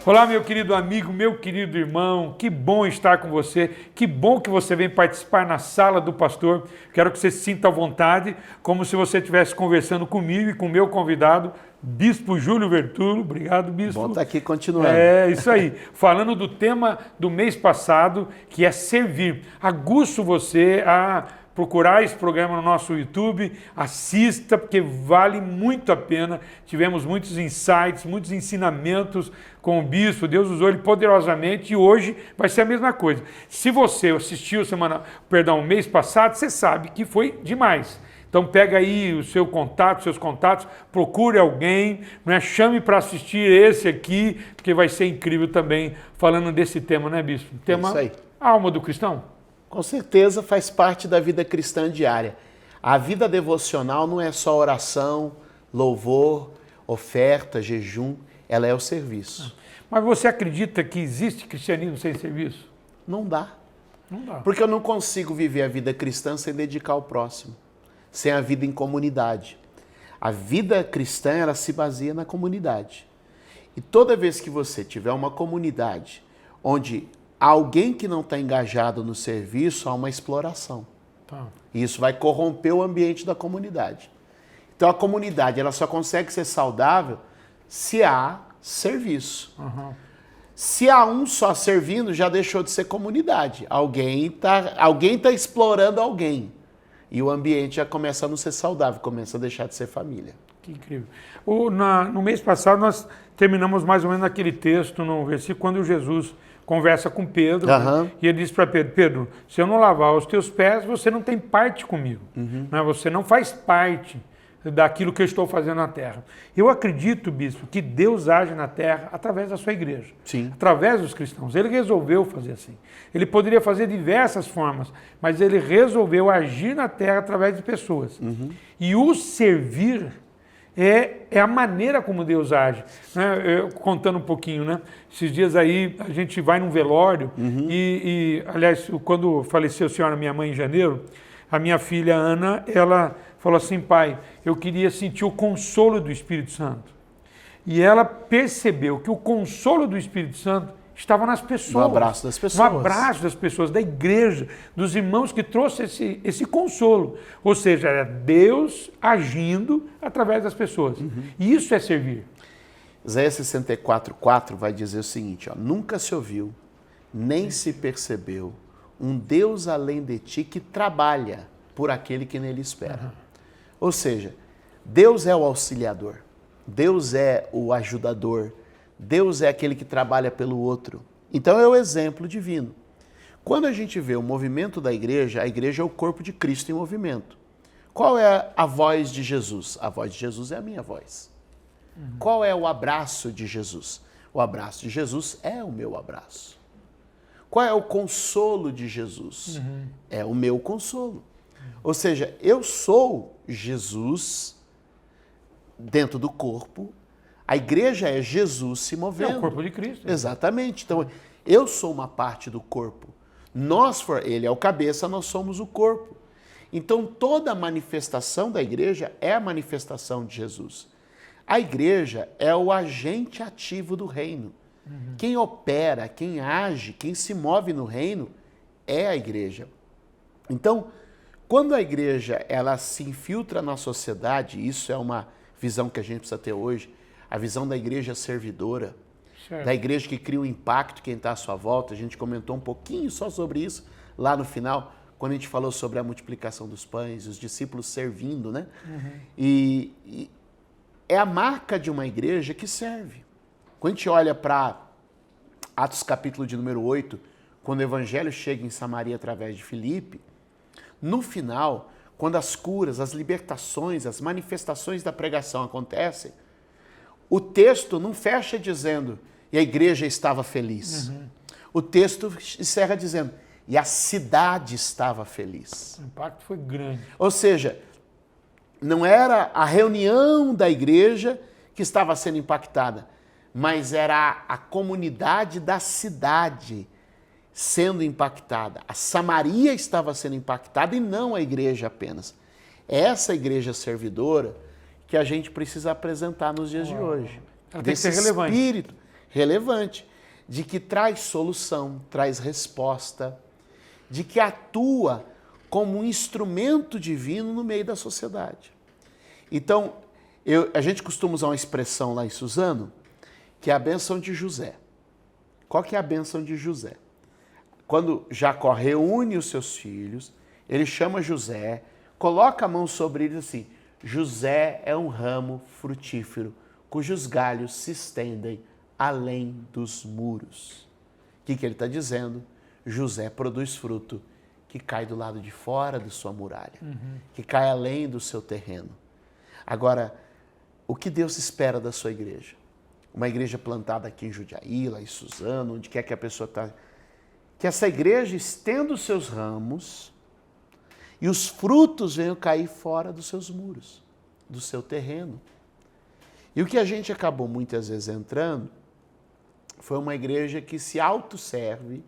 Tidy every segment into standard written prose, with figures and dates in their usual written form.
Olá, meu querido amigo, meu querido irmão, que bom estar com você, que bom que você vem participar na sala do pastor. Quero que você se sinta à vontade, como se você estivesse conversando comigo e com o meu convidado, Bispo Júlio Vertulo. Obrigado, Bispo. Bom estar aqui continuando. É, isso aí. Falando do tema do mês passado, que é servir. Aguço você a procurar esse programa no nosso YouTube, assista, porque vale muito a pena. Tivemos muitos insights, muitos ensinamentos com o Bispo, Deus usou ele poderosamente e hoje vai ser a mesma coisa. Se você assistiu o mês passado, você sabe que foi demais. Então pega aí o seu contato, seus contatos, procure alguém, né? Chame para assistir esse aqui, porque vai ser incrível também falando desse tema, né, Bispo? Tema Isso aí. Alma do cristão. Com certeza faz parte da vida cristã diária. A vida devocional não é só oração, louvor, oferta, jejum, ela é o serviço. Mas você acredita que existe cristianismo sem serviço? Não dá. Não dá. Porque eu não consigo viver a vida cristã sem dedicar ao próximo, sem a vida em comunidade. A vida cristã, ela se baseia na comunidade. E toda vez que você tiver uma comunidade onde alguém que não está engajado no serviço, há uma exploração. Tá. E isso vai corromper o ambiente da comunidade. Então a comunidade ela só consegue ser saudável se há serviço. Uhum. Se há um só servindo, já deixou de ser comunidade. Alguém tá explorando alguém. E o ambiente já começa a não ser saudável, começa a deixar de ser família. Que incrível. No mês passado nós terminamos mais ou menos aquele texto, no versículo, quando Jesus conversa com Pedro, né? E ele diz para Pedro, Pedro, se eu não lavar os teus pés, você não tem parte comigo. Né? Você não faz parte daquilo que eu estou fazendo na terra. Eu acredito, Bispo, que Deus age na terra através da sua igreja. Sim. Através dos cristãos. Ele resolveu fazer assim. Ele poderia fazer de diversas formas, mas ele resolveu agir na terra através de pessoas. E o servir é a maneira como Deus age. Né? Contando um pouquinho, né? Esses dias aí a gente vai num velório aliás, quando faleceu a senhora, minha mãe, em janeiro, a minha filha Ana, ela falou assim, pai, eu queria sentir o consolo do Espírito Santo. E ela percebeu que o consolo do Espírito Santo estava nas pessoas. No abraço das pessoas. No abraço das pessoas, da igreja, dos irmãos que trouxe esse consolo. Ou seja, era Deus agindo através das pessoas. E isso é servir. Isaías 64:4 vai dizer o seguinte, ó, nunca se ouviu, nem se percebeu um Deus além de ti que trabalha por aquele que nele espera. Ou seja, Deus é o auxiliador, Deus é o ajudador, Deus é aquele que trabalha pelo outro. Então é o exemplo divino. Quando a gente vê o movimento da igreja, a igreja é o corpo de Cristo em movimento. Qual é a voz de Jesus? A voz de Jesus é a minha voz. Qual é o abraço de Jesus? O abraço de Jesus é o meu abraço. Qual é o consolo de Jesus? É o meu consolo. Ou seja, eu sou Jesus dentro do corpo, a igreja é Jesus se movendo. É o corpo de Cristo. Exatamente. Então, eu sou uma parte do corpo. Ele é o cabeça, nós somos o corpo. Então, toda a manifestação da igreja é a manifestação de Jesus. A igreja é o agente ativo do reino. Quem opera, quem age, quem se move no reino é a igreja. Então, quando a igreja ela se infiltra na sociedade, isso é uma visão que a gente precisa ter hoje, a visão da igreja servidora, da igreja que cria um impacto quem está à sua volta. A gente comentou um pouquinho só sobre isso lá no final, quando a gente falou sobre a multiplicação dos pães, os discípulos servindo, né? E é a marca de uma igreja que serve. Quando a gente olha para Atos capítulo de número 8, quando o evangelho chega em Samaria através de Filipe, no final, quando as curas, as libertações, as manifestações da pregação acontecem, o texto não fecha dizendo, e a igreja estava feliz. O texto encerra dizendo, e a cidade estava feliz. O impacto foi grande. Ou seja, não era a reunião da igreja que estava sendo impactada, mas era a comunidade da cidade sendo impactada. A Samaria estava sendo impactada e não a igreja apenas. É essa igreja servidora que a gente precisa apresentar nos dias de hoje. Ela tem que ser relevante. Espírito relevante, de que traz solução, traz resposta, de que atua como um instrumento divino no meio da sociedade. Então, a gente costuma usar uma expressão lá em Suzano, que é a bênção de José. Qual que é a bênção de José? Quando Jacó reúne os seus filhos, ele chama José, coloca a mão sobre ele e diz assim: José é um ramo frutífero, cujos galhos se estendem além dos muros. O que ele está dizendo? José produz fruto que cai do lado de fora de sua muralha, que cai além do seu terreno. Agora, o que Deus espera da sua igreja? Uma igreja plantada aqui em Jundiaí, lá em Suzano, onde quer que a pessoa está, que essa igreja estenda os seus ramos e os frutos venham cair fora dos seus muros, do seu terreno. E o que a gente acabou muitas vezes entrando foi uma igreja que se autosserve,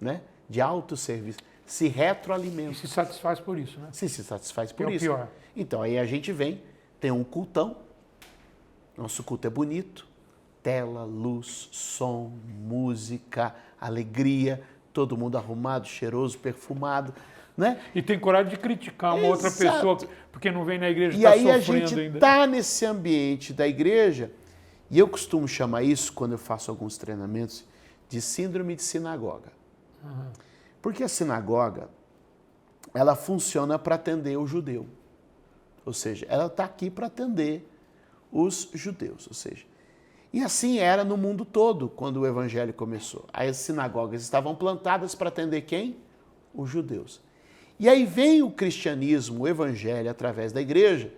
né? De autosserviço, se retroalimenta. E se satisfaz por isso, né? Se satisfaz por Que é o isso. pior. Então aí a gente vem, tem um cultão, nosso culto é bonito, tela, luz, som, música, alegria, todo mundo arrumado, cheiroso, perfumado, né? E tem coragem de criticar uma outra Exato. pessoa porque não vem na igreja e E está aí a sofrendo gente ainda. está nesse ambiente da igreja, e eu costumo chamar isso, quando eu faço alguns treinamentos, de síndrome de sinagoga. Porque a sinagoga, ela funciona para atender o judeu. Ou seja, ela está aqui para atender os judeus. Ou seja, e assim era no mundo todo quando o evangelho começou. As sinagogas estavam plantadas para atender quem? Os judeus. E aí vem o cristianismo, o evangelho, através da igreja,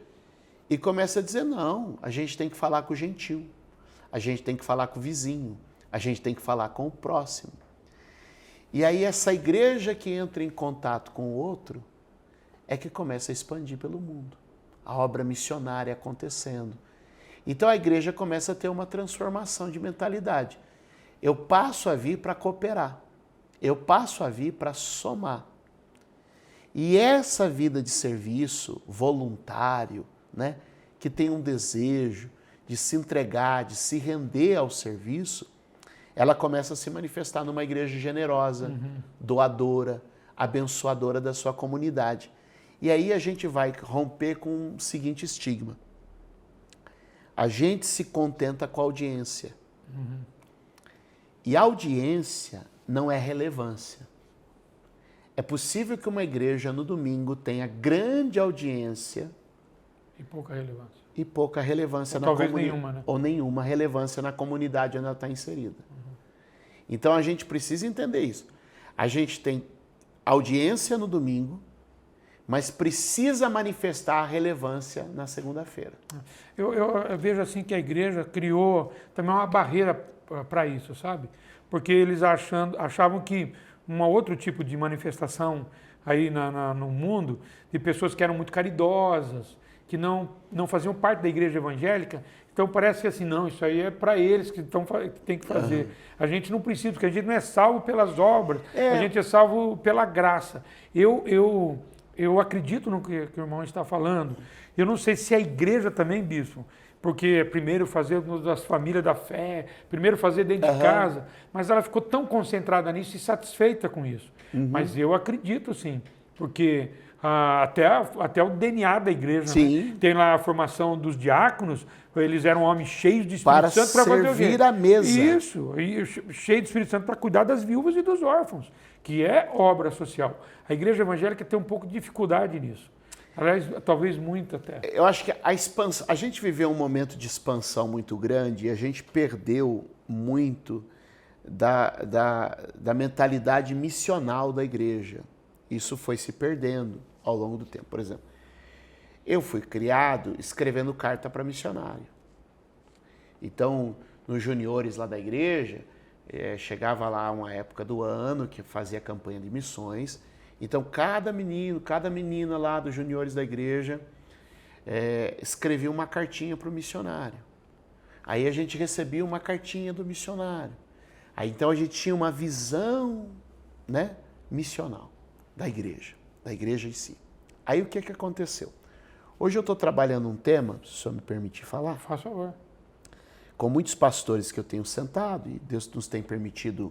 e começa a dizer: não, a gente tem que falar com o gentil, a gente tem que falar com o vizinho, a gente tem que falar com o próximo. E aí essa igreja que entra em contato com o outro é que começa a expandir pelo mundo. A obra missionária acontecendo. Então a igreja começa a ter uma transformação de mentalidade. Eu passo a vir para cooperar. Eu passo a vir para somar. E essa vida de serviço voluntário, né, que tem um desejo de se entregar, de se render ao serviço, ela começa a se manifestar numa igreja generosa, doadora, abençoadora da sua comunidade. E aí a gente vai romper com o seguinte estigma. A gente se contenta com a audiência. E a audiência não é relevância. É possível que uma igreja no domingo tenha grande audiência E pouca relevância. e pouca relevância Ou na talvez comunidade. nenhuma, né? Ou nenhuma relevância na comunidade onde ela está inserida. Então a gente precisa entender isso. A gente tem audiência no domingo, mas precisa manifestar a relevância na segunda-feira. Eu vejo assim que a igreja criou também uma barreira para isso, sabe? Porque eles achavam que um outro tipo de manifestação aí no mundo, de pessoas que eram muito caridosas, que não faziam parte da igreja evangélica, então parece que assim, não, isso aí é para eles que tem que fazer. A gente não precisa, porque a gente não é salvo pelas obras, a gente é salvo pela graça. Eu acredito no que o irmão está falando. Eu não sei se a igreja também, bispo, porque primeiro fazer das famílias da fé, primeiro fazer dentro de casa, mas ela ficou tão concentrada nisso e satisfeita com isso. Mas eu acredito sim, porque até o DNA da igreja, né? Tem lá a formação dos diáconos, eles eram homens cheios de Espírito Santo para servir a mesa. Isso, e cheio de Espírito Santo para cuidar das viúvas e dos órfãos, que é obra social. A igreja evangélica tem um pouco de dificuldade nisso. Aliás, talvez muito até. Eu acho que a expansão, a gente viveu um momento de expansão muito grande e a gente perdeu muito da mentalidade missional da igreja. Isso foi se perdendo ao longo do tempo. Por exemplo, eu fui criado escrevendo carta para missionário. Então, nos juniores lá da igreja, chegava lá uma época do ano que fazia campanha de missões. Então, cada menino, cada menina lá dos juniores da igreja escrevia uma cartinha para o missionário. Aí a gente recebia uma cartinha do missionário. Aí então a gente tinha uma visão, né, missional da igreja em si. Aí o que aconteceu? Hoje eu estou trabalhando um tema, se o senhor me permitir falar. Faz favor. com muitos pastores que eu tenho sentado, e Deus nos tem permitido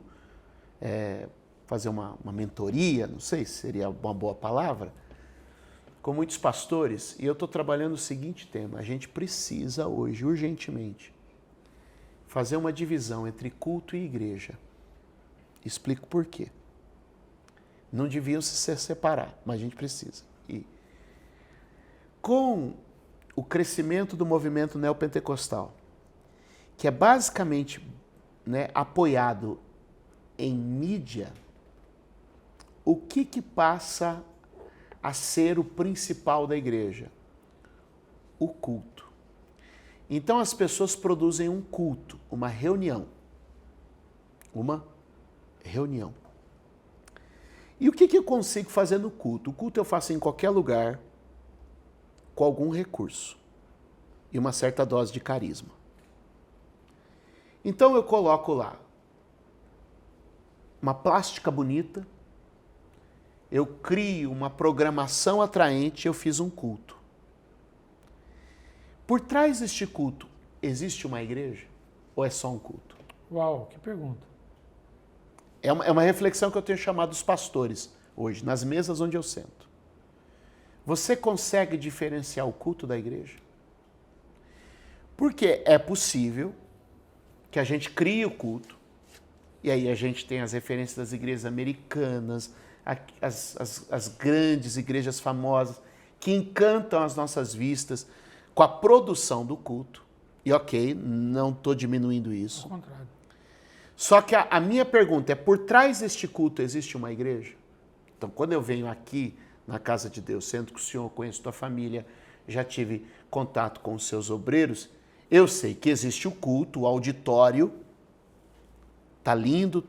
fazer uma mentoria, não sei se seria uma boa palavra, com muitos pastores, e eu estou trabalhando o seguinte tema: a gente precisa hoje, urgentemente, fazer uma divisão entre culto e igreja. Explico por quê. Não deviam se separar, mas a gente precisa. E com o crescimento do movimento neopentecostal, que é basicamente, né, apoiado em mídia, o que passa a ser o principal da igreja? O culto. Então as pessoas produzem um culto, uma reunião. Uma reunião. E o que eu consigo fazer no culto? O culto eu faço em qualquer lugar, com algum recurso e uma certa dose de carisma. Então eu coloco lá uma plástica bonita, eu crio uma programação atraente, eu fiz um culto. Por trás deste culto, existe uma igreja ou é só um culto? Uau, que pergunta. É uma reflexão que eu tenho chamado os pastores hoje, nas mesas onde eu sento. Você consegue diferenciar o culto da igreja? Porque é possível que a gente crie o culto, e aí a gente tem as referências das igrejas americanas, as grandes igrejas famosas, que encantam as nossas vistas com a produção do culto. E ok, não estou diminuindo isso. Ao contrário. Só que a minha pergunta é, por trás deste culto existe uma igreja? Então, quando eu venho aqui na casa de Deus, sento com o Senhor, conheço tua família, já tive contato com os seus obreiros, eu sei que existe o culto, o auditório, tá lindo,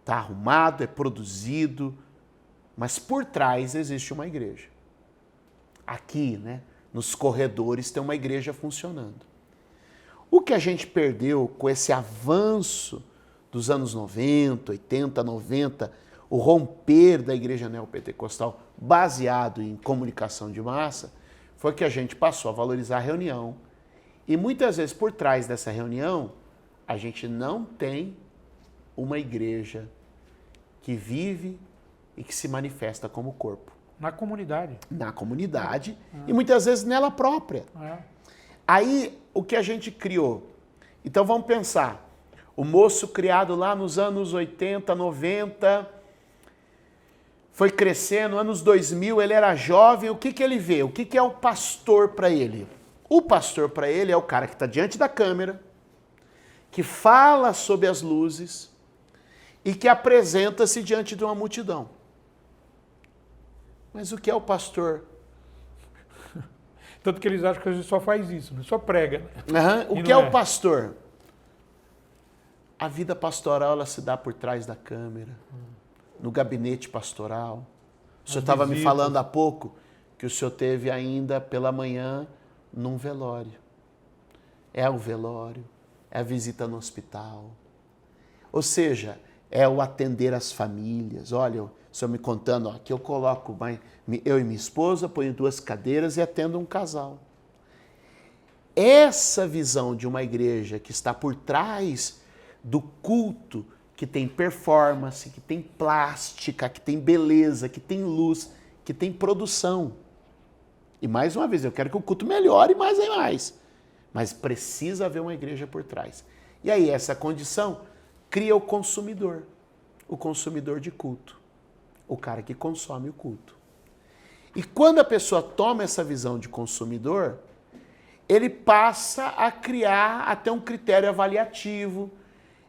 tá arrumado, é produzido, mas por trás existe uma igreja. Aqui, né, nos corredores tem uma igreja funcionando. O que a gente perdeu com esse avanço dos anos 90, 80, 90, o romper da igreja neopentecostal baseado em comunicação de massa, foi que a gente passou a valorizar a reunião. E muitas vezes por trás dessa reunião, a gente não tem uma igreja que vive e que se manifesta como corpo. Na comunidade. Na comunidade e muitas vezes nela própria. Aí, o que a gente criou? Então vamos pensar, o moço criado lá nos anos 80, 90, foi crescendo, anos 2000, ele era jovem, o que ele vê? O que é o pastor para ele? O pastor para ele é o cara que está diante da câmera, que fala sob as luzes e que apresenta-se diante de uma multidão. Mas o que é o pastor? Tanto que eles acham que a gente só faz isso, né? Só prega. O que é o pastor? A vida pastoral ela se dá por trás da câmera, no gabinete pastoral. O senhor estava me falando há pouco que o senhor teve ainda pela manhã num velório. É o velório, é a visita no hospital. Ou seja, é o atender as famílias. Olha, o senhor me contando, ó, que eu coloco, eu e minha esposa, ponho 2 cadeiras e atendo um casal. Essa visão de uma igreja que está por trás do culto, que tem performance, que tem plástica, que tem beleza, que tem luz, que tem produção. E mais uma vez, eu quero que o culto melhore mais e mais. Mas precisa haver uma igreja por trás. E aí, essa condição cria o consumidor de culto. O cara que consome o culto. E quando a pessoa toma essa visão de consumidor, ele passa a criar até um critério avaliativo.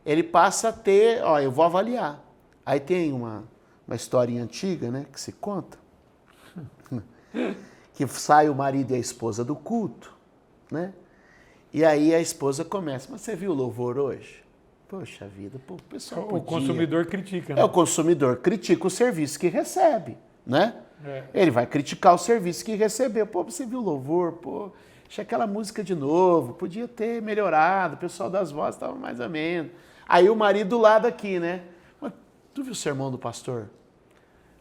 Ele passa a ter, ó, eu vou avaliar. Aí tem uma historinha antiga, né, que se conta, que sai o marido e a esposa do culto, né? E aí a esposa começa, mas você viu o louvor hoje? Poxa vida, pô, o pessoal podia. O consumidor critica, né? O consumidor critica o serviço que recebe, né? Ele vai criticar o serviço que recebeu. Pô, você viu o louvor? Pô, achei aquela música de novo, podia ter melhorado, o pessoal das vozes estava mais ou menos. Aí o marido do lado aqui, né? Mas tu viu o sermão do pastor?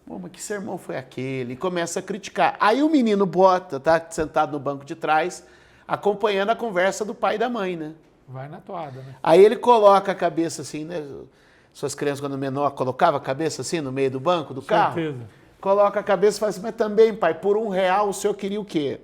Pô, mas que sermão foi aquele? E começa a criticar. Aí o menino bota, tá sentado no banco de trás, acompanhando a conversa do pai e da mãe, né? Vai na toada, né? Aí ele coloca a cabeça assim, né? Suas crianças, quando menor, colocava a cabeça assim no meio do banco do carro. Certeza. Coloca a cabeça e fala assim, mas também, pai, por R$1 o senhor queria o quê?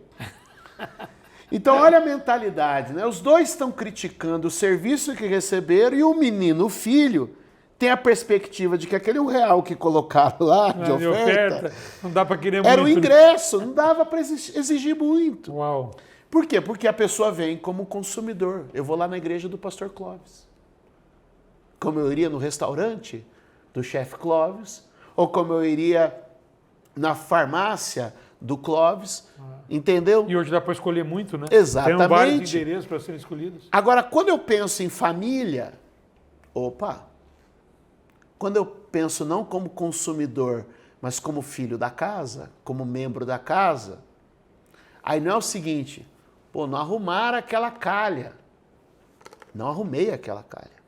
Então, olha a mentalidade, né? Os dois estão criticando o serviço que receberam e o menino, o filho, tem a perspectiva de que aquele R$1 que colocaram lá de oferta não dá para querer era o muito. ingresso, não dava para exigir muito. Uau. Por quê? Porque a pessoa vem como consumidor. Eu vou lá na igreja do pastor Clóvis. Como eu iria no restaurante do chefe Clóvis, ou como eu iria na farmácia do Clóvis, entendeu? E hoje dá para escolher muito, né? Exatamente. Tem vários endereços para serem escolhidos. Agora, quando eu penso em família, quando eu penso não como consumidor, mas como filho da casa, como membro da casa, aí não é o seguinte, não arrumaram aquela calha. Não arrumei aquela calha.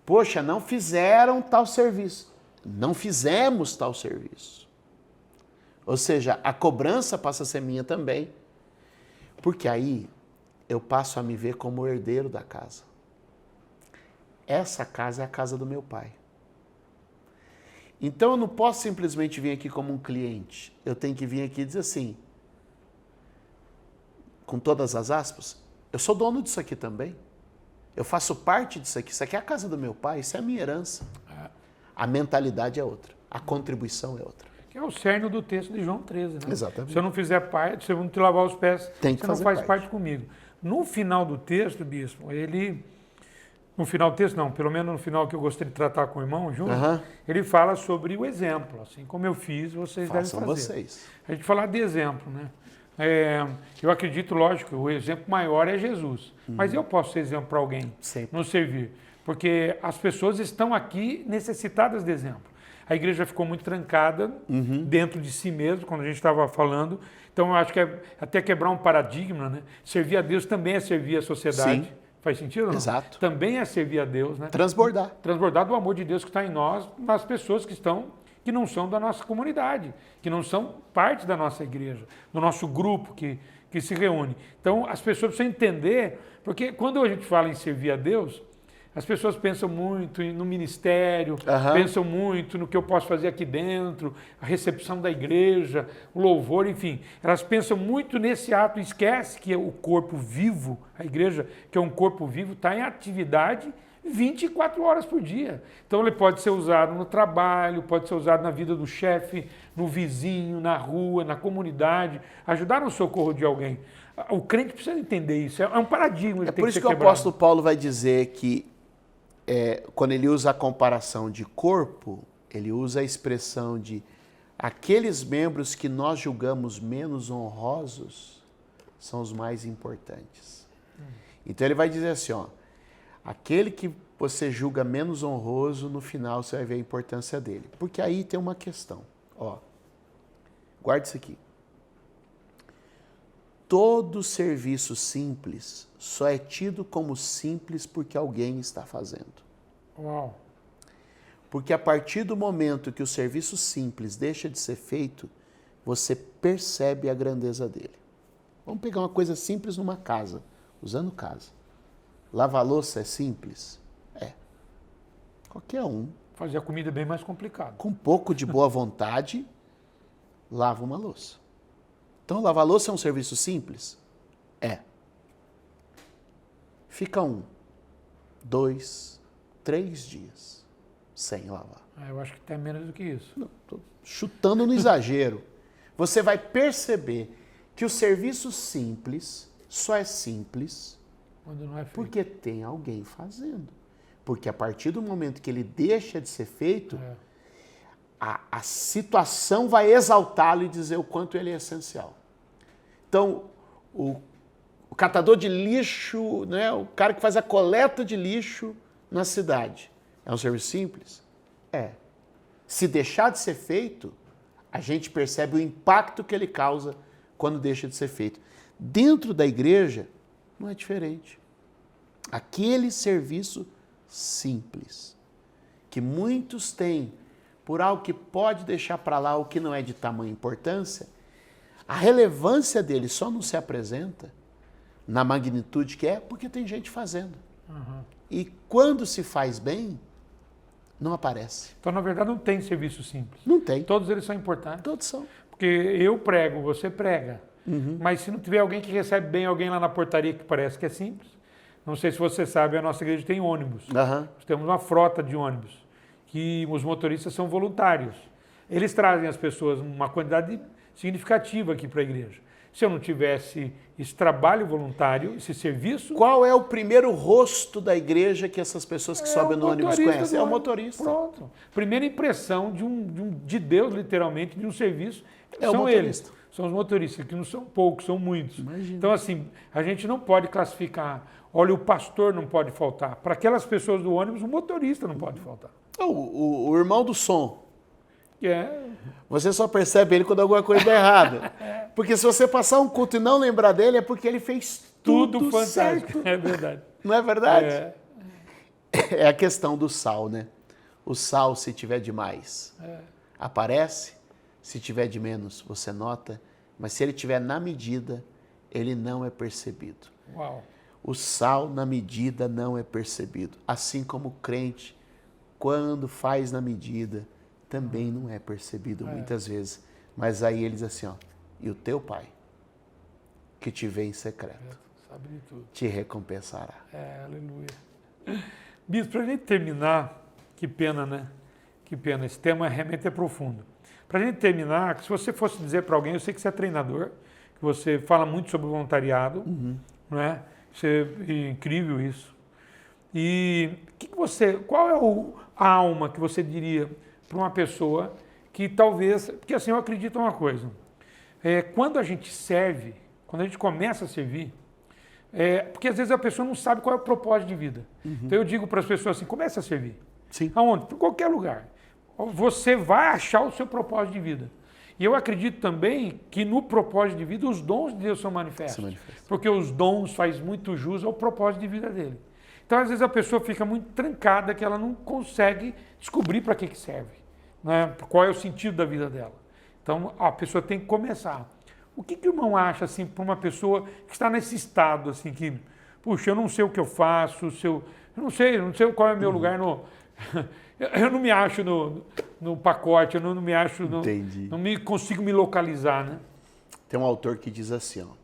Poxa, não fizeram tal serviço. Não fizemos tal serviço. Ou seja, a cobrança passa a ser minha também. Porque aí eu passo a me ver como herdeiro da casa. Essa casa é a casa do meu pai. Então eu não posso simplesmente vir aqui como um cliente. Eu tenho que vir aqui e dizer assim, com todas as aspas, eu sou dono disso aqui também. Eu faço parte disso aqui. Isso aqui é a casa do meu pai, isso é a minha herança. A mentalidade é outra, a contribuição é outra. Que é o cerne do texto de João 13, né? Exatamente. Se eu não fizer parte, se eu não te lavar os pés, Tem que você não fazer faz parte. parte comigo. No final do texto, bispo, no final do texto não, pelo menos no final que eu gostaria de tratar com o irmão Júnior, ele fala sobre o exemplo, assim como eu fiz, vocês Façam devem fazer. vocês. A gente falar de exemplo, né? Eu acredito, lógico, o exemplo maior é Jesus, mas eu posso ser exemplo para alguém, Sempre. no servir, porque as pessoas estão aqui necessitadas de exemplo. A igreja ficou muito trancada dentro de si mesmo, quando a gente estava falando. Então, eu acho que é até quebrar um paradigma, né? Servir a Deus também é servir a sociedade. Sim. Faz sentido ou não? Exato. Também é servir a Deus, né? Transbordar. Transbordar do amor de Deus que está em nós, nas pessoas que não são da nossa comunidade, que não são parte da nossa igreja, do nosso grupo que se reúne. Então, as pessoas precisam entender, porque quando a gente fala em servir a Deus, as pessoas pensam muito no ministério, pensam muito no que eu posso fazer aqui dentro, a recepção da igreja, o louvor, enfim. Elas pensam muito nesse ato, esquece que o corpo vivo, a igreja, que é um corpo vivo, está em atividade 24 horas por dia. Então ele pode ser usado no trabalho, pode ser usado na vida do chefe, no vizinho, na rua, na comunidade, ajudar no socorro de alguém. O crente precisa entender isso, é um paradigma. É por isso que o apóstolo Paulo vai dizer que quando ele usa a comparação de corpo, ele usa a expressão de aqueles membros que nós julgamos menos honrosos são os mais importantes. Então ele vai dizer assim, aquele que você julga menos honroso, no final você vai ver a importância dele. Porque aí tem uma questão, guarda isso aqui. Todo serviço simples só é tido como simples porque alguém está fazendo. Uau. Porque a partir do momento que o serviço simples deixa de ser feito, você percebe a grandeza dele. Vamos pegar uma coisa simples numa casa, usando casa. Lavar louça é simples? É. Qualquer um. Fazer a comida é bem mais complicado. Com um pouco de boa vontade, lava uma louça. Então, lavar louça é um serviço simples? É. Fica 1, 2, 3 dias sem lavar. Eu acho que até menos do que isso. Não, tô chutando no exagero. Você vai perceber que o serviço simples só é simples quando não é feito. Porque tem alguém fazendo. Porque a partir do momento que ele deixa de ser feito, a situação vai exaltá-lo e dizer o quanto ele é essencial. Então, o catador de lixo, né, o cara que faz a coleta de lixo na cidade, é um serviço simples? É. Se deixar de ser feito, a gente percebe o impacto que ele causa quando deixa de ser feito. Dentro da igreja, não é diferente. Aquele serviço simples, que muitos têm por algo que pode deixar para lá o que não é de tamanha importância, a relevância dele só não se apresenta na magnitude que é, porque tem gente fazendo. E quando se faz bem, não aparece. Então, na verdade, não tem serviço simples. Não tem. Todos eles são importantes. Todos são. Porque eu prego, você prega. Mas se não tiver alguém que recebe bem alguém lá na portaria que parece que é simples, não sei se você sabe, a nossa igreja tem ônibus. Nós temos uma frota de ônibus, que os motoristas são voluntários. Eles trazem as pessoas uma quantidade significativa aqui para a igreja. Se eu não tivesse esse trabalho voluntário, esse serviço... Qual é o primeiro rosto da igreja que essas pessoas que sobem no ônibus conhecem? É o motorista. Pronto. Primeira impressão de Deus, literalmente, de um serviço, são eles. São os motoristas, que não são poucos, são muitos. Imagina. Então, assim, a gente não pode classificar. Olha, o pastor não pode faltar. Para aquelas pessoas do ônibus, o motorista não pode faltar. O irmão do som. É. Você só percebe ele quando alguma coisa dá errada. Porque se você passar um culto e não lembrar dele, é porque ele fez tudo fantástico. certo. É verdade. Não é verdade? É a questão do sal, né? O sal, se tiver demais, aparece. Se tiver de menos, você nota. Mas se ele tiver na medida, ele não é percebido. Uau. O sal na medida não é percebido. Assim como o crente, quando faz na medida, também não é percebido muitas vezes. Mas aí eles assim, ó, e o teu pai, que te vê em secreto, sabe de tudo, te recompensará. Aleluia. Bispo, para a gente terminar, que pena, né? Que pena, esse tema realmente é profundo. Para a gente terminar, se você fosse dizer para alguém, eu sei que você é treinador, que você fala muito sobre voluntariado, não é? É incrível isso. E qual é a alma que você diria para uma pessoa que talvez, porque assim eu acredito em uma coisa, quando a gente serve, quando a gente começa a servir, porque às vezes a pessoa não sabe qual é o propósito de vida. Então eu digo para as pessoas assim, comece a servir. Sim. Aonde? Por qualquer lugar. Você vai achar o seu propósito de vida. E eu acredito também que no propósito de vida os dons de Deus são manifestos. Porque os dons faz muito jus ao propósito de vida dele. Então, às vezes, a pessoa fica muito trancada que ela não consegue descobrir para que serve, né? Qual é o sentido da vida dela. Então, a pessoa tem que começar. O que o irmão acha assim, para uma pessoa que está nesse estado, assim, que, puxa, eu não sei o que eu faço, eu não sei qual é o meu lugar no... Eu não me acho no pacote, eu não me acho... Não me consigo me localizar, né? Tem um autor que diz assim, ó,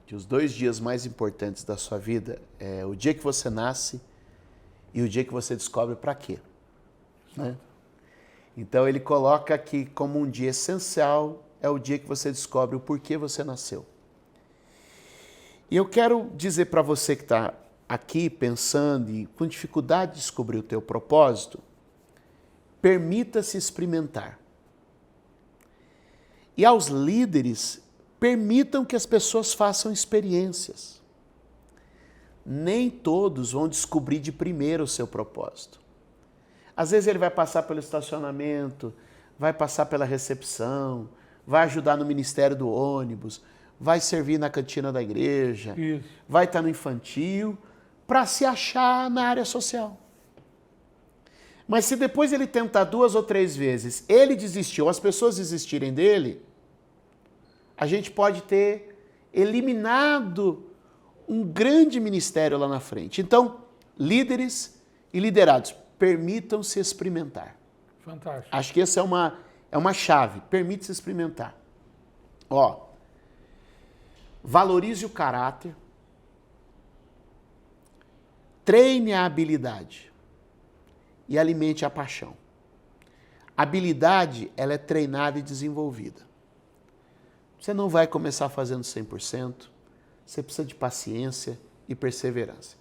que os 2 dias mais importantes da sua vida é o dia que você nasce e o dia que você descobre para quê. Né? Então ele coloca que como um dia essencial é o dia que você descobre o porquê você nasceu. E eu quero dizer para você que está aqui pensando e com dificuldade de descobrir o teu propósito, permita-se experimentar. E aos líderes, permitam que as pessoas façam experiências. Nem todos vão descobrir de primeiro o seu propósito. Às vezes ele vai passar pelo estacionamento, vai passar pela recepção, vai ajudar no ministério do ônibus, vai servir na cantina da igreja, vai estar no infantil, para se achar na área social. Mas se depois ele tentar 2 ou 3 vezes, ele desistiu, as pessoas desistirem dele, a gente pode ter eliminado um grande ministério lá na frente. Então, líderes e liderados, permitam-se experimentar. Fantástico. Acho que essa é uma chave, permite-se experimentar. Ó, valorize o caráter, treine a habilidade e alimente a paixão. A habilidade, ela é treinada e desenvolvida. Você não vai começar fazendo 100%, você precisa de paciência e perseverança.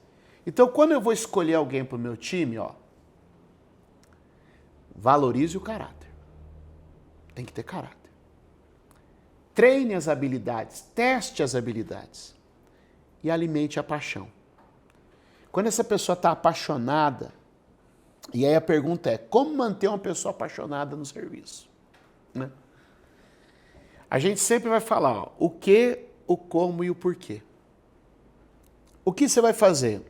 Então, quando eu vou escolher alguém para o meu time, ó, valorize o caráter. Tem que ter caráter. Treine as habilidades, teste as habilidades e alimente a paixão. Quando essa pessoa está apaixonada, e aí a pergunta é, como manter uma pessoa apaixonada no serviço? Né? A gente sempre vai falar ó, o que, o como e o porquê. O que você vai fazer?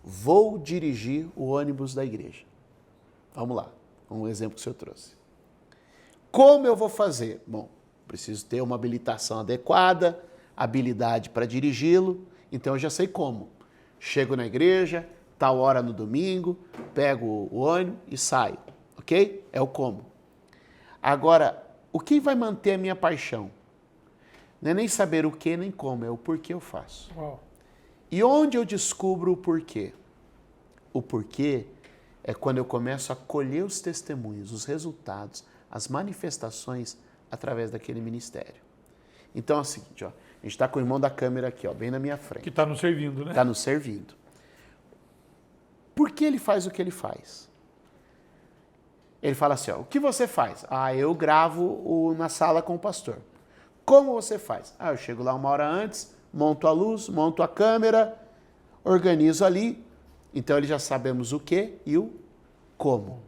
Vou dirigir o ônibus da igreja. Vamos lá, um exemplo que o senhor trouxe. Como eu vou fazer? Bom, preciso ter uma habilitação adequada, habilidade para dirigi-lo, Então eu já sei como. Chego na igreja, tal hora no domingo, pego o ônibus e saio, ok? É o como. Agora, o que vai manter a minha paixão? Não é nem saber o que nem como, é o porquê eu faço. Uau. E onde eu descubro o porquê? O porquê é quando eu começo a colher os testemunhos, os resultados, as manifestações através daquele ministério. Então é o seguinte, ó, a gente está com o irmão da câmera aqui, ó, bem na minha frente. Que está nos servindo, né? Está nos servindo. Por que ele faz o que ele faz? Ele fala assim, ó, o que você faz? Ah, eu gravo na sala com o pastor. Como você faz? Ah, eu chego lá 1 hora antes, monto a luz, monto a câmera, organizo ali. Então, ele já sabemos o que e o como.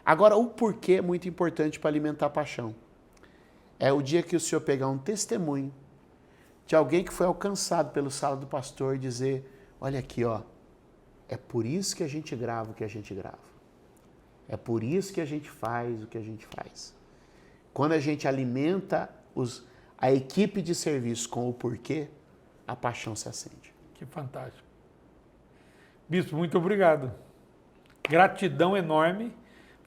Agora, o porquê é muito importante para alimentar a paixão. É o dia que o senhor pegar um testemunho de alguém que foi alcançado pelo sala do pastor e dizer, olha aqui, ó, é por isso que a gente grava o que a gente grava. É por isso que a gente faz o que a gente faz. Quando a gente alimenta a equipe de serviço com o porquê, a paixão se acende. Que fantástico. Bispo, muito obrigado. Gratidão enorme.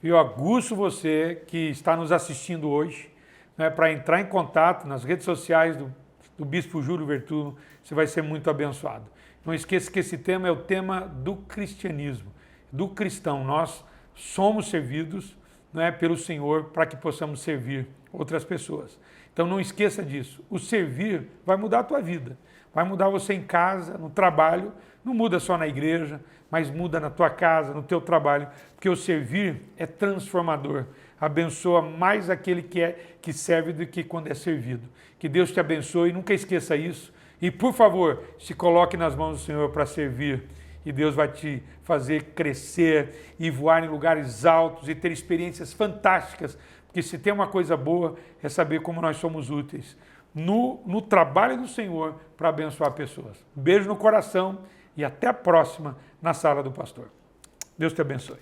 E eu aguço você que está nos assistindo hoje, né, para entrar em contato nas redes sociais do Bispo Júlio Vertulo. Você vai ser muito abençoado. Não esqueça que esse tema é o tema do cristianismo, do cristão. Nós somos servidos, né, pelo Senhor para que possamos servir outras pessoas. Então não esqueça disso. O servir vai mudar a tua vida. Vai mudar você em casa, no trabalho. Não muda só na igreja, mas muda na tua casa, no teu trabalho. Porque o servir é transformador. Abençoa mais aquele que serve do que quando é servido. Que Deus te abençoe, nunca esqueça isso. E, por favor, se coloque nas mãos do Senhor para servir. E Deus vai te fazer crescer e voar em lugares altos e ter experiências fantásticas. Porque se tem uma coisa boa, é saber como nós somos úteis no trabalho do Senhor para abençoar pessoas. Beijo no coração e até a próxima na Sala do Pastor. Deus te abençoe.